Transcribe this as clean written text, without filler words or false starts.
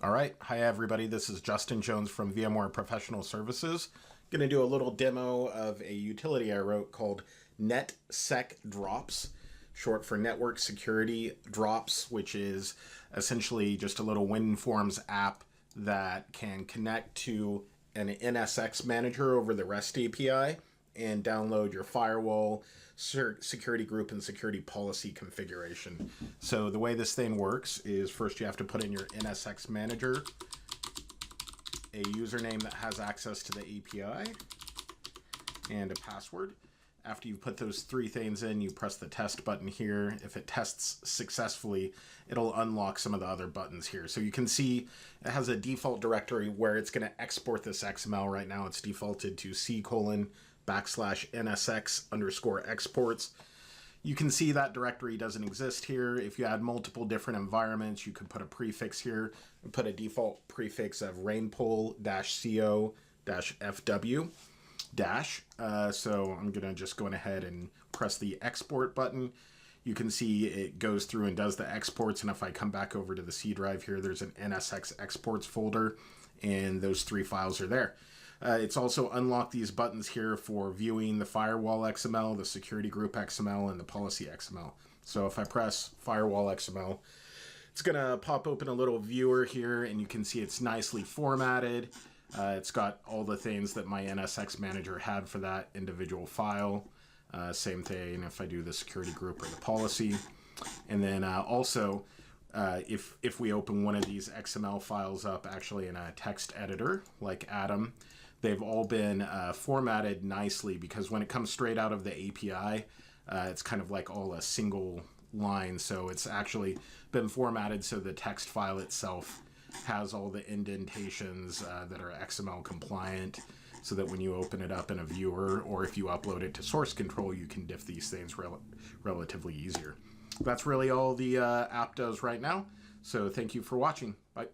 All right, hi everybody, this is Justin Jones from VMware Professional Services. Going to do a little demo of a utility I wrote called NetSecDrOps, short for Network Security Drops, which is essentially just a little WinForms app that can connect to an NSX Manager over the REST API and download your firewall, security group, and security policy configuration. So the way this thing works is first you have to put in your NSX Manager, a username that has access to the API, and a password. After you put those three things in, you press the test button here. If it tests successfully, it'll unlock some of the other buttons here. So you can see it has a default directory where it's going to export this XML. Right now it's defaulted to C:\NSX_exports. You can see that directory doesn't exist here. If you had multiple different environments, you could put a prefix here and put a default prefix of rainpool-co-fw. So I'm going to just go ahead and press the export button. You can see it goes through and does the exports. And if I come back over to the C drive here, there's an NSX exports folder, and those three files are there. It's also unlocked these buttons here for viewing the firewall XML, the security group XML, and the policy XML. So if I press firewall XML, it's going to pop open a little viewer here, and you can see it's nicely formatted. It's got all the things that my NSX Manager had for that individual file. Same thing if I do the security group or the policy. And then also, if we open one of these XML files up actually in a text editor like Atom, they've all been formatted nicely, because when it comes straight out of the API, it's kind of like all a single line. So it's actually been formatted so the text file itself has all the indentations that are XML compliant, so that when you open it up in a viewer, or if you upload it to source control, you can diff these things relatively easier. That's really all the app does right now. So thank you for watching. Bye.